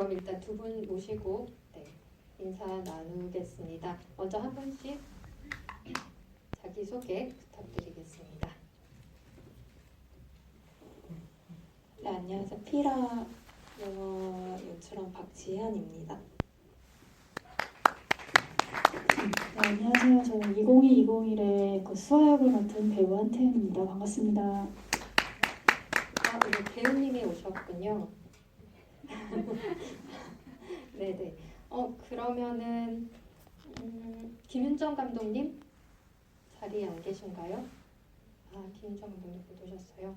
그럼 일단 두 분 모시고 인사 나누겠습니다. 먼저 한 분씩 자기소개 부탁드리겠습니다. 네, 안녕하세요. 피라 영화 연출한 박지현입니다. 네, 안녕하세요. 저는 2020-2021의 그 수아역을 맡은 배우 한태윤입니다. 반갑습니다. 오늘 배우님이 오셨군요. 네네. 그러면은 김윤정 감독님 자리에 안 계신가요? 김윤정 감독님 못 오셨어요.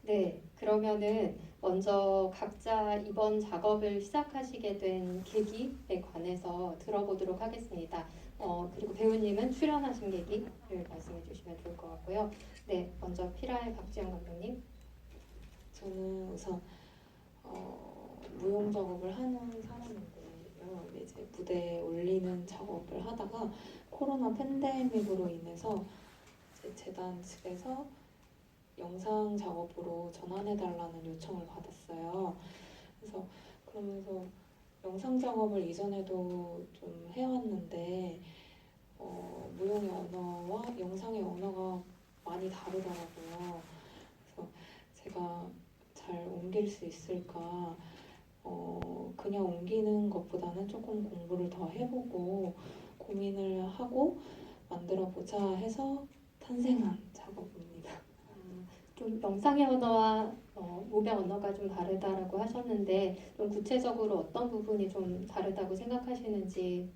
네. 그러면은 먼저 각자 이번 작업을 시작하시게 된 계기에 관해서 들어보도록 하겠습니다. 그리고 배우님은 출연하신 계기를 말씀해 주시면 좋을 것 같고요. 네, 먼저 피라의 박지현 감독님. 저는 우선 무용 작업을 하는 사람인데요. 이제 무대에 올리는 작업을 하다가 코로나 팬데믹으로 인해서 이제 재단 측에서 영상 작업으로 전환해달라는 요청을 받았어요. 그래서 그러면서 영상 작업을 이전에도 좀 해왔는데 무용의 언어와 영상의 언어가 많이 다르더라고요. 그래서 제가 잘 옮길 수 있을까? 그냥 옮기는 것보다는 조금 공부를 더 해보고 고민을 하고 만들어보자 해서 탄생한 작업입니다. 좀 영상의 언어와 몸의 언어가 좀 다르다라고 하셨는데 좀 구체적으로 어떤 부분이 좀 다르다고 생각하시는지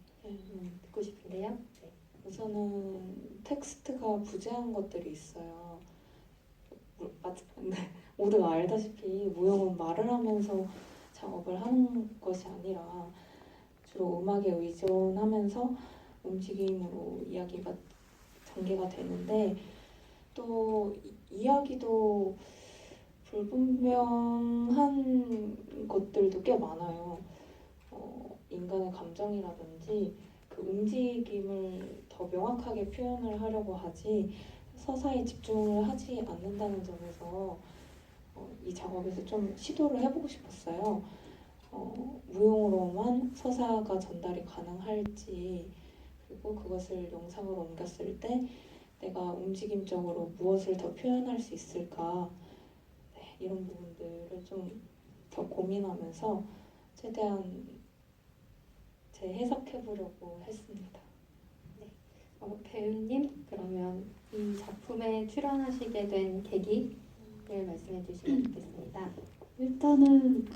듣고 싶은데요. 네. 우선은 텍스트가 부재한 것들이 있어요. 근데 모두가 알다시피 무용은 말을 하면서 작업을 하는 것이 아니라 주로 음악에 의존하면서 움직임으로 이야기가 전개가 되는데 또 이야기도 불분명한 것들도 꽤 많아요. 인간의 감정이라든지 그 움직임을 더 명확하게 표현을 하려고 하지 서사에 집중을 하지 않는다는 점에서 이 작업에서 좀 시도를 해보고 싶었어요. 무용으로만 서사가 전달이 가능할지, 그리고 그것을 영상으로 옮겼을 때 내가 움직임적으로 무엇을 더 표현할 수 있을까, 이런 부분들을 좀 더 고민하면서 최대한 재해석해보려고 했습니다. 배우님, 그러면 이 작품에 출연하시게 된 계기를 말씀해 주시면 좋겠습니다. 일단은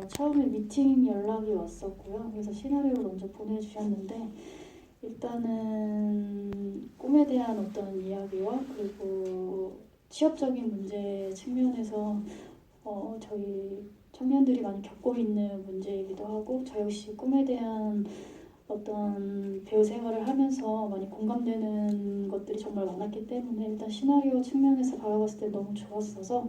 처음에 미팅 연락이 왔었고요. 그래서 시나리오를 먼저 보내주셨는데 일단은 꿈에 대한 어떤 이야기와 그리고 취업적인 문제 측면에서 저희 청년들이 많이 겪고 있는 문제이기도 하고 저 역시 꿈에 대한 어떤 배우 생활을 하면서 많이 공감되는 것들이 정말 많았기 때문에 일단 시나리오 측면에서 바라봤을 때 너무 좋았어서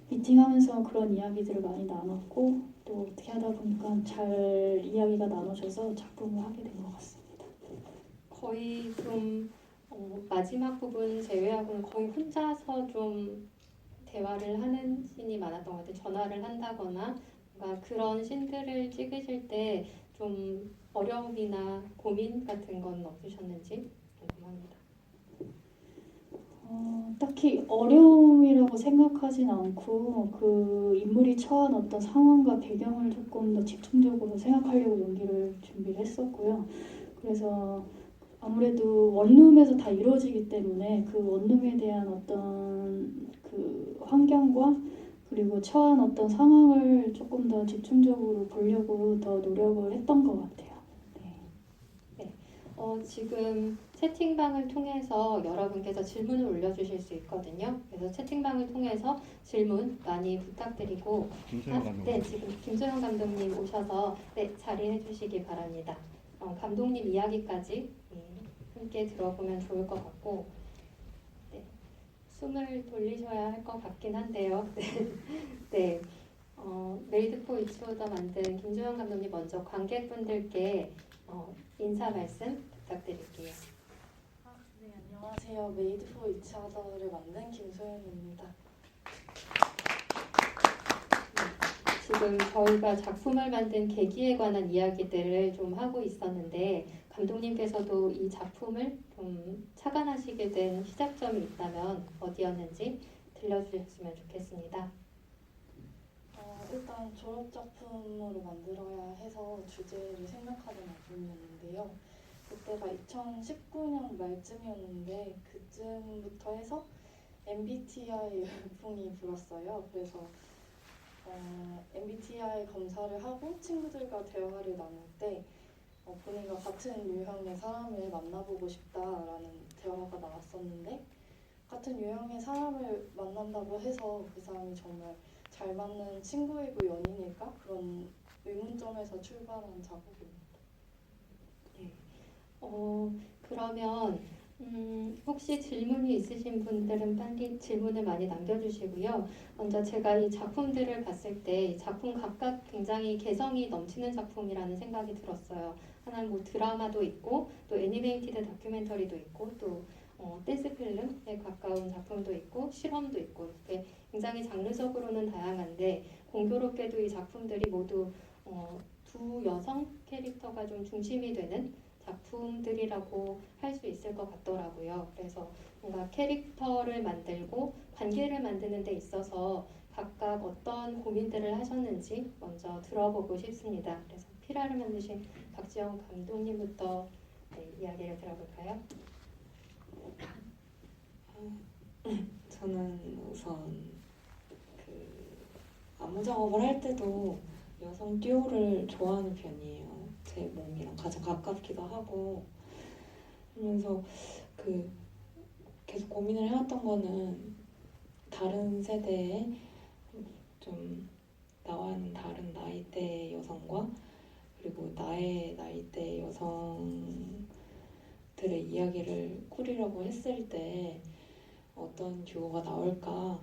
미팅하면서 그런 이야기들을 많이 나눴고 또 어떻게 하다 보니까 잘 이야기가 나눠져서 작품을 하게 된 것 같습니다. 거의 좀 마지막 부분 제외하고는 거의 혼자서 좀 대화를 하는 씬이 많았던 것 같아요. 전화를 한다거나 뭔가 그런 씬들을 찍으실 때 좀 어려움이나 고민 같은 건 없으셨는지 궁금합니다. 딱히 어려움이라고 생각하진 않고 그 인물이 처한 어떤 상황과 배경을 조금 더 집중적으로 생각하려고 연기를 준비를 했었고요. 그래서 아무래도 원룸에서 다 이루어지기 때문에 그 원룸에 대한 어떤 그 환경과 그리고 처한 어떤 상황을 조금 더 집중적으로 보려고 더 노력을 했던 것 같아요. 네. 지금 채팅방을 통해서 여러분께서 질문을 올려주실 수 있거든요. 그래서 채팅방을 통해서 질문 많이 부탁드리고 네, 지금 김소영 감독님 오셔서 자리해 주시기 바랍니다. 감독님 이야기까지 함께 들어보면 좋을 것 같고 숨을 돌리셔야 할 것 같긴 한데요. 네. 메이드 포 이츠오더 만든 김소영 감독님 먼저 관객분들께 인사 말씀 부탁드릴게요. 네, 안녕하세요. 메이드 포 이츠오더를 만든 김소연입니다. 지금 저희가 작품을 만든 계기에 관한 이야기들을 좀 하고 있었는데 감독님께서도 이 작품을 좀 착안하시게 된 시작점이 있다면 어디였는지 들려주셨으면 좋겠습니다. 일단 졸업 작품으로 만들어야 해서 주제를 생각하던 와중이었는데요. 그때가 2019년 말쯤이었는데 그쯤부터 해서 MBTI 열풍이 불었어요. 그래서 MBTI 검사를 하고 친구들과 대화를 나눌 때 본인과 같은 유형의 사람을 만나보고 싶다라는 대화가 나왔었는데 같은 유형의 사람을 만난다고 해서 그 사람이 정말 잘 맞는 친구이고 연인일까? 그런 의문점에서 출발한 작업입니다. 네. 그러면 혹시 질문이 있으신 분들은 빨리 질문을 많이 남겨주시고요. 먼저 제가 이 작품들을 봤을 때 이 작품 각각 굉장히 개성이 넘치는 작품이라는 생각이 들었어요. 하나는 뭐 드라마도 있고 또 애니메이티드 다큐멘터리도 있고 또 댄스 필름에 가까운 작품도 있고 실험도 있고 이렇게 굉장히 장르적으로는 다양한데 공교롭게도 이 작품들이 모두 두 여성 캐릭터가 좀 중심이 되는 작품들이라고 할 수 있을 것 같더라고요. 그래서 뭔가 캐릭터를 만들고 관계를 만드는 데 있어서 각각 어떤 고민들을 하셨는지 먼저 들어보고 싶습니다. 그래서 피라를 만드신 박지영 감독님부터 이야기를 들어볼까요? 저는 우선 안무 작업을 할 때도 여성 듀오를 좋아하는 편이에요. 제 몸이랑 가장 가깝기도 하고 그러면서 계속 고민을 해왔던 거는 다른 세대의 좀 나와는 다른 나이대의 여성과 그리고 나의 나이대 여성들의 이야기를 꾸리려고 했을 때 어떤 듀오가 나올까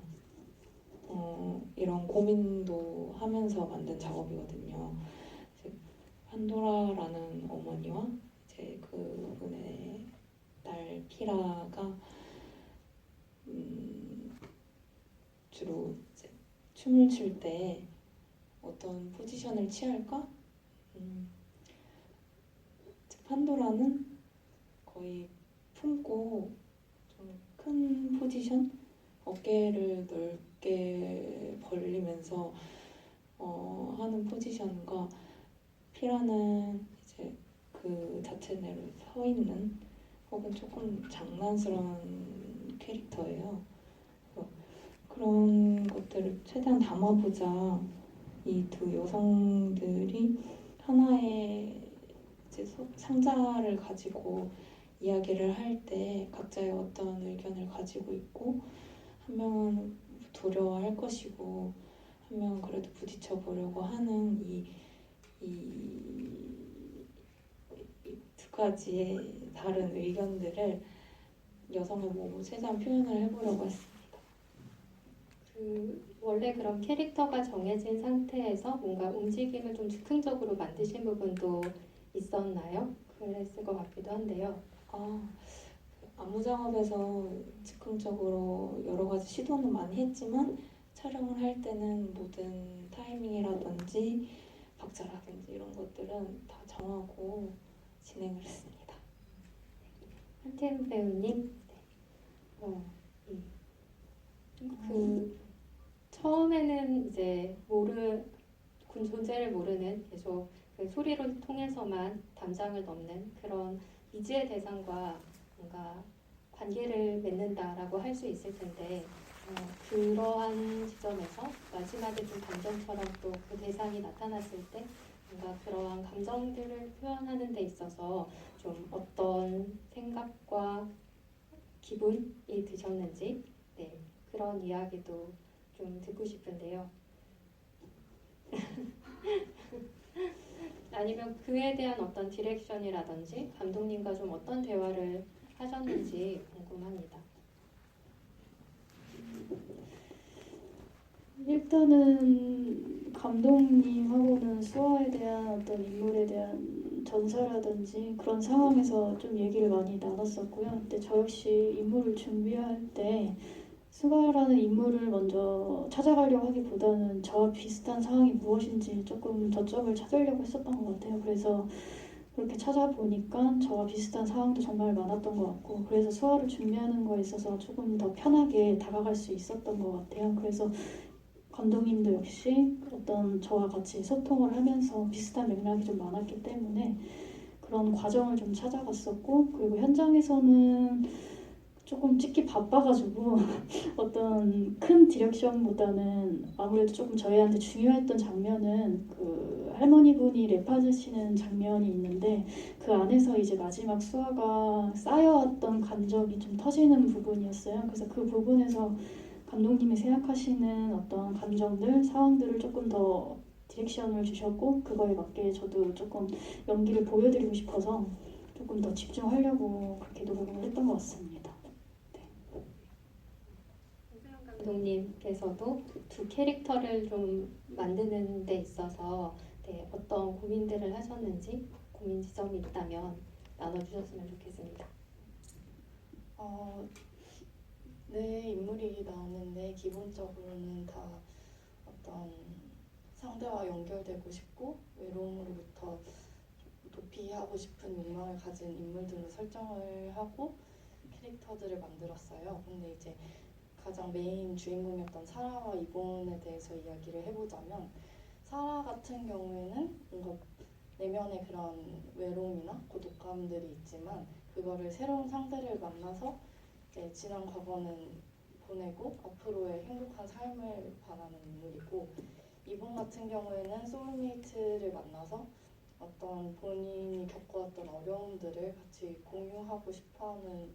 이런 고민도 하면서 만든 작업이거든요. 판도라라는 어머니와 이제 그분의 딸 피라가 주로 이제 춤을 출 때 어떤 포지션을 취할까? 판도라는 거의 품고 좀 큰 포지션, 어깨를 넓게 벌리면서 하는 포지션과 피라는 이제 그 자체대로 서 있는 혹은 조금 장난스러운 캐릭터예요. 그런 것들을 최대한 담아보자. 이 두 여성들이 하나의 이제 상자를 가지고 이야기를 할 때 각자의 어떤 의견을 가지고 있고 한 명은 두려워할 것이고 한 명은 그래도 부딪혀 보려고 하는 이 두 가지의 다른 의견들을 여성의 몸으로 최대한 표현을 해보려고 했습니다. 원래 그런 캐릭터가 정해진 상태에서 뭔가 움직임을 좀 즉흥적으로 만드신 부분도 있었나요? 그랬을 것 같기도 한데요. 안무 작업에서 즉흥적으로 여러 가지 시도는 많이 했지만 촬영을 할 때는 모든 타이밍이라든지 박자라든지 이런 것들은 다 정하고 진행을 했습니다. 한태훈 배우님, 처음에는 이제 존재를 모르는 계속 그 소리를 통해서만 담장을 넘는 그런 미지의 대상과 뭔가 관계를 맺는다라고 할 수 있을 텐데 그러한 지점에서 마지막에 좀 감정처럼 또 그 대상이 나타났을 때 뭔가 그러한 감정들을 표현하는 데 있어서 좀 어떤 생각과 기분이 드셨는지 그런 이야기도 좀 듣고 싶은데요. 아니면 그에 대한 어떤 디렉션이라든지 감독님과 좀 어떤 대화를 하셨는지 궁금합니다. 일단은 감독님하고는 수아에 대한 어떤 인물에 대한 전사라든지 그런 상황에서 좀 얘기를 많이 나눴었고요. 근데 저 역시 인물을 준비할 때 수가라는 인물을 먼저 찾아가려고 하기보다는 저와 비슷한 상황이 무엇인지 조금 저점을 찾으려고 했었던 것 같아요. 그래서 그렇게 찾아보니까 저와 비슷한 상황도 정말 많았던 것 같고, 그래서 수화를 준비하는 거에 있어서 조금 더 편하게 다가갈 수 있었던 것 같아요. 그래서 감독님도 역시 어떤 저와 같이 소통을 하면서 비슷한 맥락이 좀 많았기 때문에 그런 과정을 좀 찾아갔었고, 그리고 현장에서는 조금 찍기 바빠가지고 어떤 큰 디렉션보다는 아무래도 조금 저희한테 중요했던 장면은 그 할머니 분이 랩하시는 장면이 있는데, 그 안에서 이제 마지막 수아가 쌓여왔던 감정이 좀 터지는 부분이었어요. 그래서 그 부분에서 감독님이 생각하시는 어떤 감정들, 상황들을 조금 더 디렉션을 주셨고, 그거에 맞게 저도 조금 연기를 보여드리고 싶어서 조금 더 집중하려고 그렇게 노력을 했던 것 같습니다. 오세영 감독님께서도 두 캐릭터를 좀 만드는 데 있어서 네, 어떤 고민들을 하셨는지, 고민 지점이 있다면 나눠주셨으면 좋겠습니다. 내 인물이 나오는데 기본적으로는 다 어떤 상대와 연결되고 싶고 외로움으로부터 도피하고 싶은 욕망을 가진 인물들로 설정을 하고 캐릭터들을 만들었어요. 근데 이제 가장 메인 주인공이었던 사라와 이본에 대해서 이야기를 해보자면, 사라 같은 경우에는 뭔가 내면의 그런 외로움이나 고독감들이 있지만 그거를 새로운 상대를 만나서 이제 지난 과거는 보내고 앞으로의 행복한 삶을 바라는 인물이고, 이본 같은 경우에는 소울메이트를 만나서 어떤 본인이 겪어왔던 어려움들을 같이 공유하고 싶어하는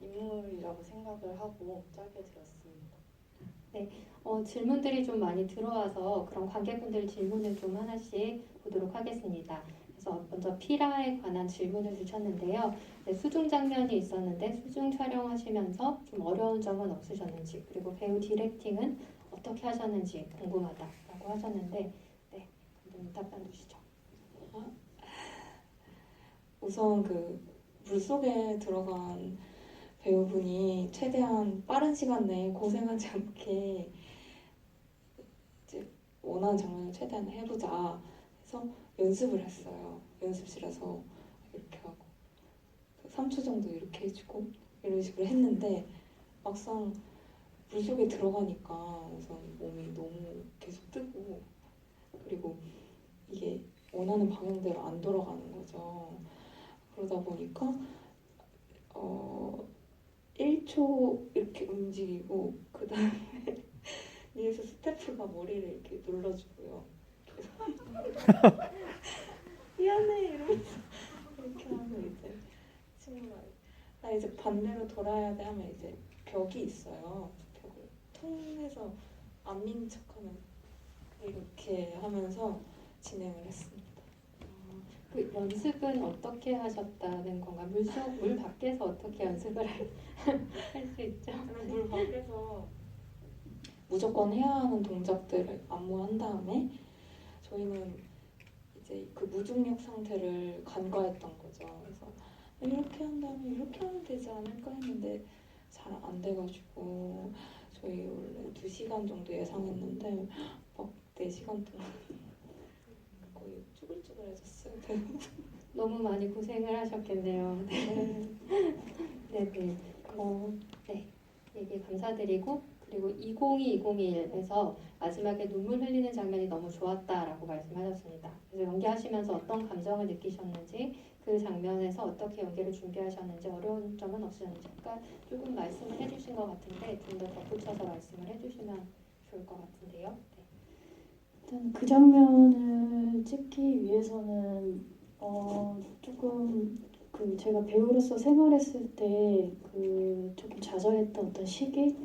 인물이라고 생각을 하고 짜게 되었습니다. 질문들이 좀 많이 들어와서 그런 관객분들 질문을 좀 하나씩 보도록 하겠습니다. 그래서 먼저 피라에 관한 질문을 주셨는데요. 네, 수중 장면이 있었는데 수중 촬영하시면서 좀 어려운 점은 없으셨는지, 그리고 배우 디렉팅은 어떻게 하셨는지 궁금하다라고 하셨는데, 네, 감독님 답변 주시죠. 우선 그 물속에 들어간 배우분이 최대한 빠른 시간 내에 고생하지 않게 이제 원하는 장면을 최대한 해보자 해서 연습을 했어요. 연습실에서 이렇게 하고 3초 정도 이렇게 해주고 이런 식으로 했는데, 막상 물속에 들어가니까 우선 몸이 너무 계속 뜨고, 그리고 이게 원하는 방향대로 안 돌아가는 거죠. 그러다 보니까 1초 이렇게 움직이고 그 다음에 위에서 스태프가 머리를 이렇게 눌러주고요. 미안해 이러면서 이렇게 하면 이제 친구가 나 이제 반대로 돌아야 돼 하면 이제 벽이 있어요. 벽을 통해서 안 미는 척하면 이렇게 하면서 진행을 했습니다. 그 연습은 어떻게 하셨다는 건가? 물 밖에서 어떻게 연습을 할 수 있죠? 물 밖에서 무조건 해야 하는 동작들을 안무한 다음에 저희는 이제 그 무중력 상태를 간과했던 거죠. 그래서 이렇게 한 다음에 이렇게 하면 되지 않을까 했는데 잘 안 돼가지고 저희 원래 2시간 정도 예상했는데 막 4시간 동안 거의 쭈글쭈글해졌어요. 너무 많이 고생을 하셨겠네요. 네. 네. 네. 얘기 감사드리고, 그리고 2020-2021에서 마지막에 눈물 흘리는 장면이 너무 좋았다라고 말씀하셨습니다. 그래서 연기하시면서 어떤 감정을 느끼셨는지, 그 장면에서 어떻게 연기를 준비하셨는지, 어려운 점은 없으셨는지 아까 조금 말씀을 해주신 것 같은데 좀 더 덧붙여서 말씀을 해주시면 좋을 것 같은데요. 네. 일단 그 장면을 찍기 위해서는 조금 그 제가 배우로서 생활했을 때 그 조금 좌절했던 어떤 시기,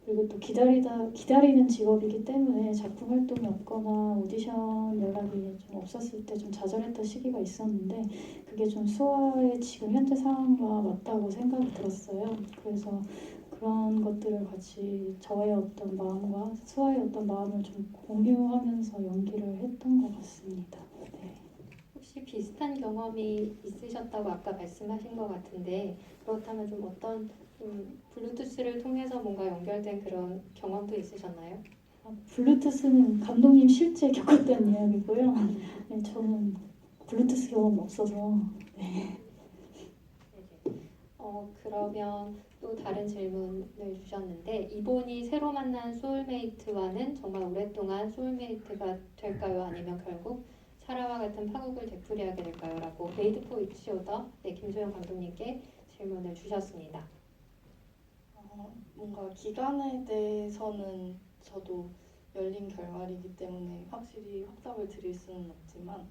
그리고 또 기다리는 직업이기 때문에 작품 활동이 없거나 오디션 연락이 좀 없었을 때 좀 좌절했던 시기가 있었는데, 그게 좀 수아의 지금 현재 상황과 맞다고 생각이 들었어요. 그래서 그런 것들을 같이 저의 어떤 마음과 수아의 어떤 마음을 좀 공유하면서 연기를 했던 것 같습니다. 네. 혹시 비슷한 경험이 있으셨다고 아까 말씀하신 것 같은데, 그렇다면 좀 어떤 좀 블루투스를 통해서 뭔가 연결된 그런 경험도 있으셨나요? 블루투스는 감독님 실제 겪었던 이야기고요. 네, 저는 블루투스 경험 없어서 네네. 그러면 또 다른 질문을 주셨는데 이번이 새로 만난 소울메이트와는 정말 오랫동안 소울메이트가 될까요? 아니면 결국 사라와 같은 파국을 되풀이하게 될까요? 라고 메이드 포 이치 오더 김소영 감독님께 질문을 주셨습니다. 뭔가 기간에 대해서는 저도 열린 결말이기 때문에 확실히 확답을 드릴 수는 없지만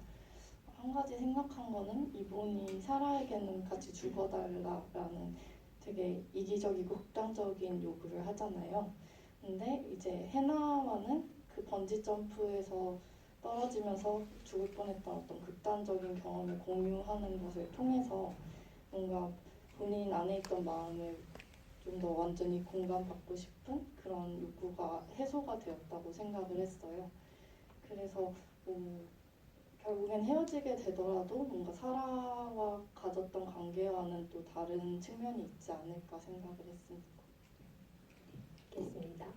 한 가지 생각한 거는 이분이 사라에게는 같이 죽어달라라는 되게 이기적이고 극단적인 요구를 하잖아요. 근데 이제 해나와는 그 번지 점프에서 떨어지면서 죽을 뻔했던 어떤 극단적인 경험을 공유하는 것을 통해서 뭔가 본인 안에 있던 마음을 좀 더 완전히 공감받고 싶은 그런 욕구가 해소가 되었다고 생각을 했어요. 그래서 결국엔 헤어지게 되더라도 뭔가 사라와 가졌던 관계와는 또 다른 측면이 있지 않을까 생각을 했습니다. 알겠습니다.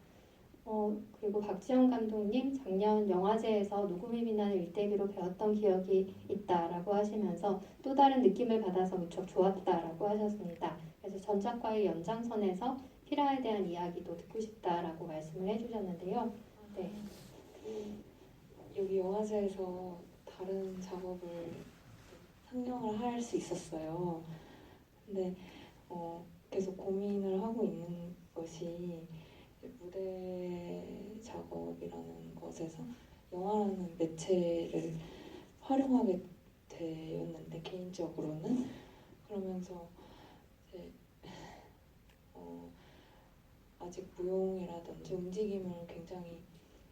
그리고 박지영 감독님 작년 영화제에서 누구미 비난을 일대기로 배웠던 기억이 있다라고 하시면서 또 다른 느낌을 받아서 무척 좋았다라고 하셨습니다. 그래서 전작과의 연장선에서 피라에 대한 이야기도 듣고 싶다라고 말씀을 해주셨는데요. 네. 여기 영화제에서 다른 작업을 상영을 할 수 있었어요. 근데 계속 고민을 하고 있는 것이 무대 작업이라는 것에서 영화라는 매체를 활용하게 되었는데 개인적으로는 그러면서 이제 아직 무용이라든지 움직임을 굉장히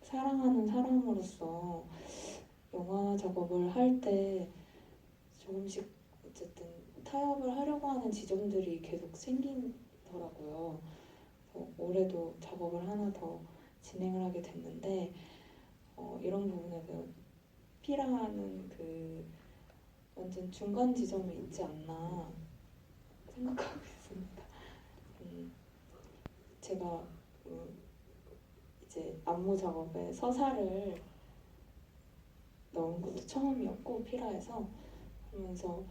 사랑하는 사람으로서 영화 작업을 할 때 조금씩 어쨌든 타협을 하려고 하는 지점들이 계속 생기더라고요. 그래서 올해도 작업을 하나 더 진행을 하게 됐는데 이런 부분에서 피라는 그 완전 중간 지점에 있지 않나 생각하고 있습니다. 제가 이제 안무 작업에 서사를 넣은 것도 처음이었고 피라에서 그러면서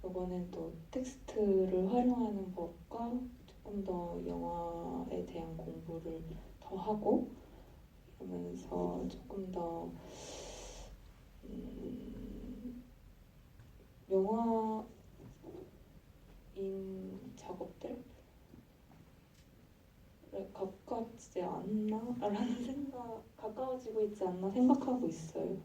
이번엔 또 텍스트를 활용하는 법과 조금 더 영화에 대한 공부를 더 하고 그러면서 조금 더 영화인 작업들에 가깝지 않나라는 가까워지고 있지 않나 생각하고 있어요.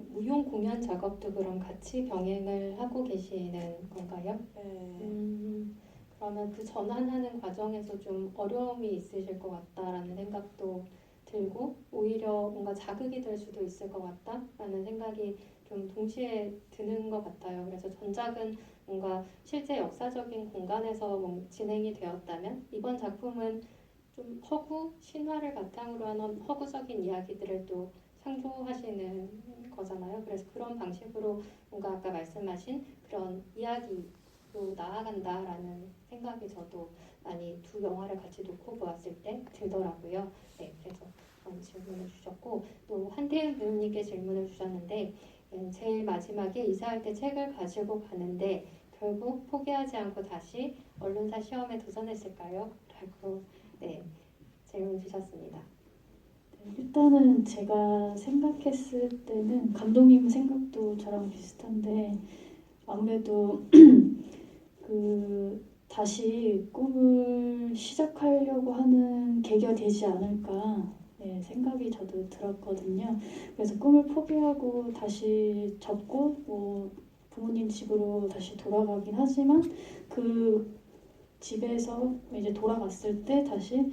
무용 공연 작업도 그럼 같이 병행을 하고 계시는 건가요? 네. 그러면 그 전환하는 과정에서 좀 어려움이 있으실 것 같다라는 생각도 들고 오히려 뭔가 자극이 될 수도 있을 것 같다라는 생각이 좀 동시에 드는 것 같아요. 그래서 전작은 뭔가 실제 역사적인 공간에서 진행이 되었다면 이번 작품은 좀 허구, 신화를 바탕으로 하는 허구적인 이야기들을 또 창조하시는 거잖아요. 그래서 그런 방식으로 뭔가 아까 말씀하신 그런 이야기로 나아간다라는 생각이 저도 많이 두 영화를 같이 놓고 보았을 때 들더라고요. 네, 그래서 그런 질문을 주셨고 또 한태윤 배우님께 질문을 주셨는데 제일 마지막에 이사할 때 책을 가지고 가는데 결국 포기하지 않고 다시 언론사 시험에 도전했을까요? 라고 질문 주셨습니다. 일단은 제가 생각했을 때는 감독님 생각도 저랑 비슷한데 아무래도 다시 꿈을 시작하려고 하는 계기가 되지 않을까 생각이 저도 들었거든요. 그래서 꿈을 포기하고 다시 접고 부모님 집으로 다시 돌아가긴 하지만 그 집에서 이제 돌아갔을 때 다시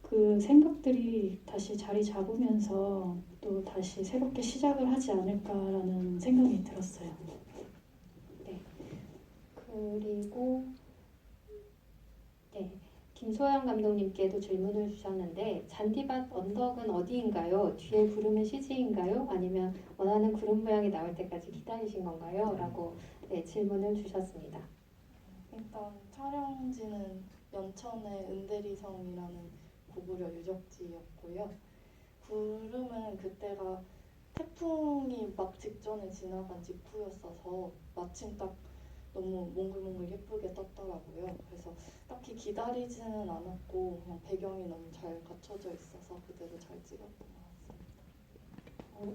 그 생각들이 다시 자리 잡으면서 또 다시 새롭게 시작을 하지 않을까라는 생각이 들었어요. 네. 그리고 김소영 감독님께도 질문을 주셨는데 잔디밭 언덕은 어디인가요? 뒤에 구름은 CG인가요? 아니면 원하는 구름 모양이 나올 때까지 기다리신 건가요? 라고 질문을 주셨습니다. 일단 촬영지는 연천의 은대리섬이라는 고구려 유적지였고요. 구름은 그때가 태풍이 막 직전에 지나간 직후였어서 마침 딱 너무 몽글몽글 예쁘게 떴더라고요. 그래서 딱히 기다리지는 않았고 그냥 배경이 너무 잘 갖춰져 있어서 그대로 잘 찍었던 것 같습니다.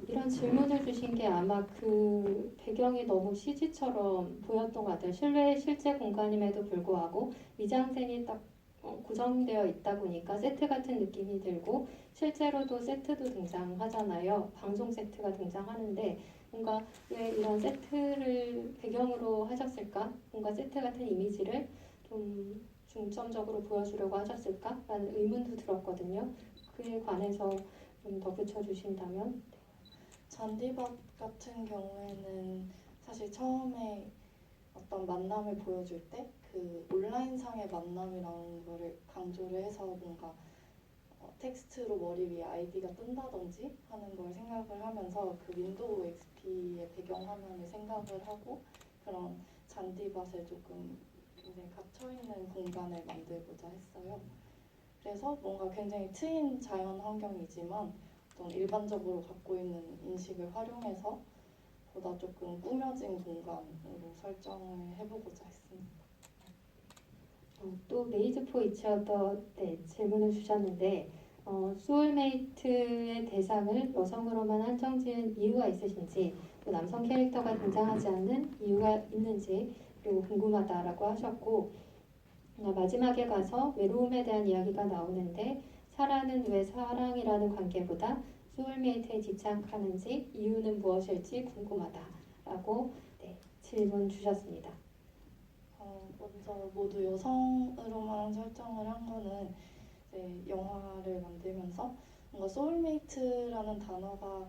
이런 질문을 주신 게 아마 그 배경이 너무 CG처럼 보였던 것 같아요. 실외의 실제 공간임에도 불구하고 미장센이 딱 고정되어 있다 보니까 세트 같은 느낌이 들고 실제로도 세트도 등장하잖아요. 방송 세트가 등장하는데 뭔가 왜 이런 세트를 배경으로 하셨을까? 뭔가 세트 같은 이미지를 좀 중점적으로 보여주려고 하셨을까라는 의문도 들었거든요. 그에 관해서 좀 덧붙여 주신다면. 잔디밭 같은 경우에는 사실 처음에 어떤 만남을 보여줄 때 그 온라인상의 만남이라는 거를 강조를 해서 뭔가 텍스트로 머리 위에 아이디가 뜬다든지 하는 걸 생각을 하면서 그 윈도우 XP의 배경화면을 생각을 하고 그런 잔디밭에 조금 굉장히 갇혀있는 공간을 만들고자 했어요. 그래서 뭔가 굉장히 트인 자연 환경이지만 어떤 일반적으로 갖고 있는 인식을 활용해서 보다 조금 꾸며진 공간으로 설정을 해보고자 했습니다. 또 메이드 포 이치어더 질문을 주셨는데 소울메이트의 대상을 여성으로만 한정 지은 이유가 있으신지 또 남성 캐릭터가 등장하지 않는 이유가 있는지 그리고 궁금하다라고 하셨고 마지막에 가서 외로움에 대한 이야기가 나오는데 사라는 왜 사랑이라는 관계보다 소울메이트에 집착하는지 이유는 무엇일지 궁금하다라고 질문 주셨습니다. 먼저 모두 여성으로만 설정을 한 거는 이제 영화를 만들면서 뭔가 소울메이트라는 단어가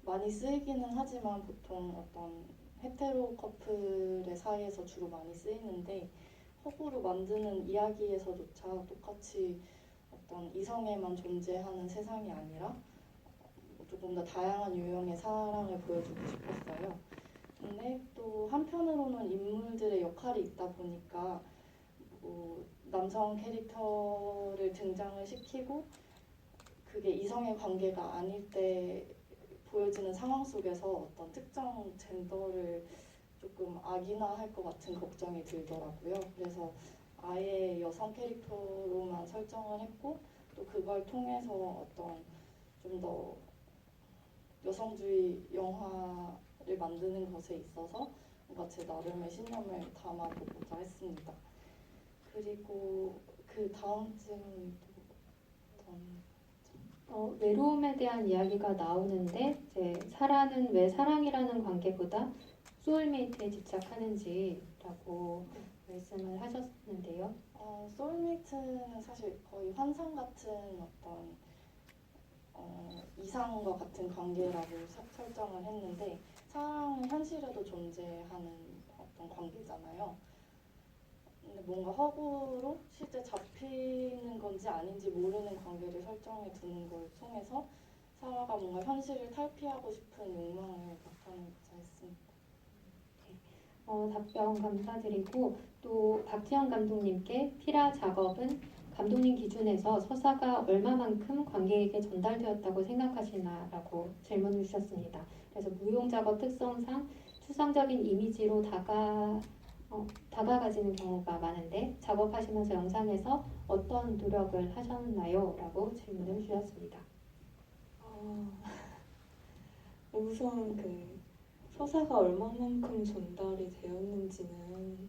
많이 쓰이기는 하지만 보통 어떤 헤테로 커플의 사이에서 주로 많이 쓰이는데 허구로 만드는 이야기에서조차 똑같이 어떤 이성에만 존재하는 세상이 아니라 조금 더 다양한 유형의 사랑을 보여주고 싶었어요. 근데 또 한편으로는 인물들의 역할이 있다 보니까 뭐 남성 캐릭터를 등장을 시키고 그게 이성의 관계가 아닐 때 보여지는 상황 속에서 어떤 특정 젠더를 조금 악인화할 것 같은 걱정이 들더라고요. 그래서 아예 여성 캐릭터로만 설정을 했고 또 그걸 통해서 어떤 좀 더 여성주의 영화를 만드는 것에 있어서 뭔가 제 나름의 신념을 담아보고자 했습니다. 그리고 그 다음 질문이 또 어떤 외로움에 대한 이야기가 나오는데 이제 사라는 왜 사랑이라는 관계보다 소울메이트에 집착하는지라고 말씀을 하셨는데요. 소울메이트는 사실 거의 환상 같은 어떤 이상과 같은 관계라고 설정을 했는데 사랑은 현실에도 존재하는 어떤 관계잖아요. 근데 뭔가 허구로 실제 잡히는 건지 아닌지 모르는 관계를 설정해 두는 걸 통해서 사라가 뭔가 현실을 탈피하고 싶은 욕망을 나타내고자 했습니다. 답변 감사드리고 또 박지영 감독님께 피라 작업은 감독님 기준에서 서사가 얼마만큼 관객에게 전달되었다고 생각하시나라고 질문을 주셨습니다. 그래서 무용 작업 특성상 추상적인 이미지로 다가가지는 경우가 많은데 작업하시면서 영상에서 어떤 노력을 하셨나요? 라고 질문을 주셨습니다. 우선 그 서사가 얼마만큼 전달이 되었는지는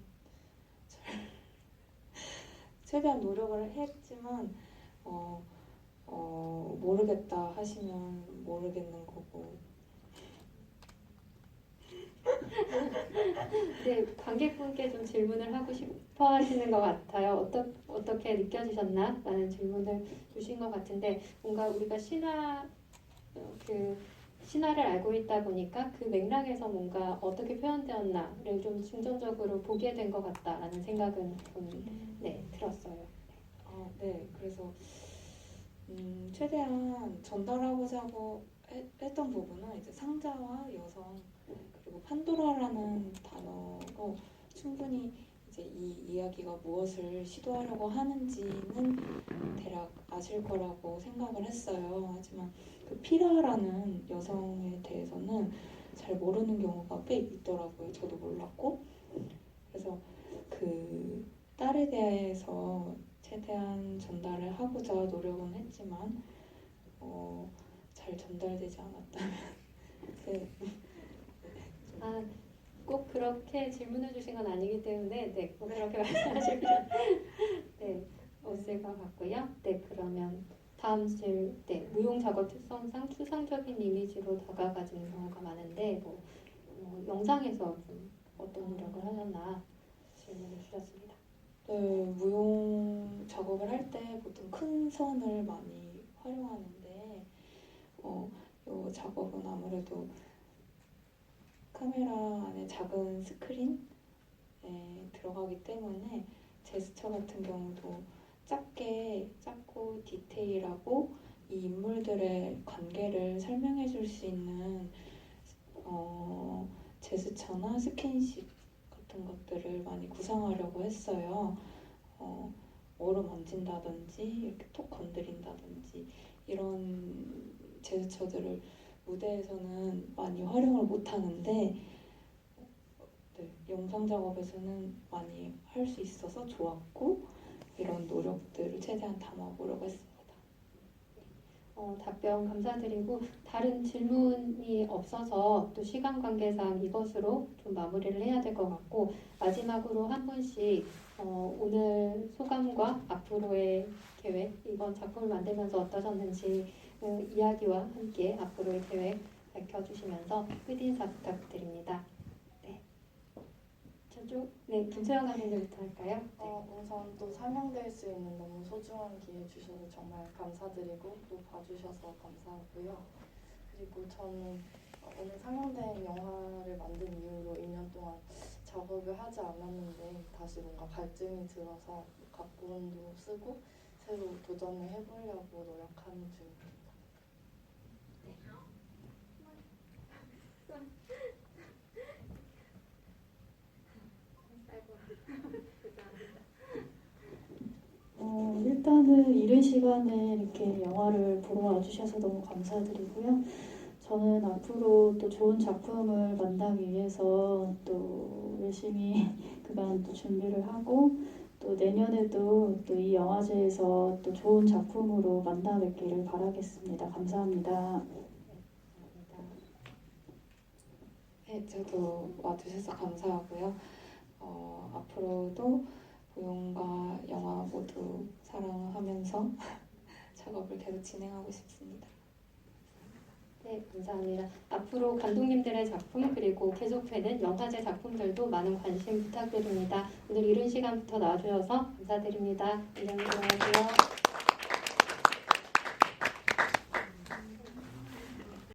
최대한 노력을 했지만 모르겠다 하시면 모르겠는 거고. 네, 관객분께 좀 질문을 하고 싶어 하시는 것 같아요. 어떻게 느껴지셨나? 라는 질문을 주신 것 같은데 뭔가 우리가 신화를 알고 있다 보니까 그 맥락에서 뭔가 어떻게 표현되었나를 좀 중점적으로 보게 된 것 같다라는 생각은 좀 들었어요. 네, 그래서 최대한 전달하고자 했던 부분은 이제 상자와 여성 그리고 판도라라는 단어로 충분히 이제 이 이야기가 무엇을 시도하려고 하는지는 대략 아실 거라고 생각을 했어요. 하지만 그 피라라는 여성에 대해서는 잘 모르는 경우가 꽤 있더라고요. 저도 몰랐고. 그래서 그 딸에 대해서 최대한 전달을 하고자 노력은 했지만 잘 전달되지 않았다면 네. 아, 꼭 그렇게 질문해 주신 건 아니기 때문에 네, 꼭 그렇게 말씀하실 필요 네, 없을 것 같고요. 네, 그러면 다음 네, 무용 작업 특성상 추상적인 이미지로 다가가지는 경우가 많은데 영상에서 좀 어떤 노력을 하셨나 질문을 주셨습니다. 네, 무용 작업을 할 때 보통 큰 선을 많이 활용하는데 이 작업은 아무래도 카메라 안에 작은 스크린에 들어가기 때문에 제스처 같은 경우도 작고 디테일하고 이 인물들의 관계를 설명해 줄 수 있는 제스처나 스킨십 같은 것들을 많이 구상하려고 했어요. 어루만진다든지 이렇게 톡 건드린다든지 이런 제스처들을 무대에서는 많이 활용을 못하는데 네, 영상 작업에서는 많이 할 수 있어서 좋았고 이런 노력들을 최대한 담아보려고 했습니다. 답변 감사드리고 다른 질문이 없어서 또 시간 관계상 이것으로 좀 마무리를 해야 될 것 같고 마지막으로 한 분씩 오늘 소감과 앞으로의 계획 이번 작품을 만들면서 어떠셨는지 이야기와 함께 앞으로의 계획 밝혀주시면서 끝인사 부탁드립니다. 네, 저쪽 네 김소영 감독님부터 할까요? 우선 또 설명될 수 있는 너무 소중한 기회 주셔서 정말 감사드리고 또 봐주셔서 감사하고요. 그리고 저는 오늘 상영된 영화를 만든 이후로 2년 동안 작업을 하지 않았는데 다시 뭔가 갈증이 들어서 각본도 쓰고 새로 도전을 해보려고 노력하는 중입니다. 일단은 이른 시간에 이렇게 영화를 보러 와주셔서 너무 감사드리고요. 저는 앞으로 또 좋은 작품을 만나기 위해서 또 열심히 그간 또 준비를 하고 또 내년에도 또 이 영화제에서 또 좋은 작품으로 만나 뵙기를 바라겠습니다. 감사합니다. 네, 저도 와주셔서 감사하고요. 앞으로도 무용과 영화 모두 사랑하면서 작업을 계속 진행하고 싶습니다. 네, 감사합니다. 앞으로 감독님들의 작품 그리고 계속되는 영화제 작품들도 많은 관심 부탁드립니다. 오늘 이른 시간부터 나와주셔서 감사드립니다. 안녕히 들어가세요.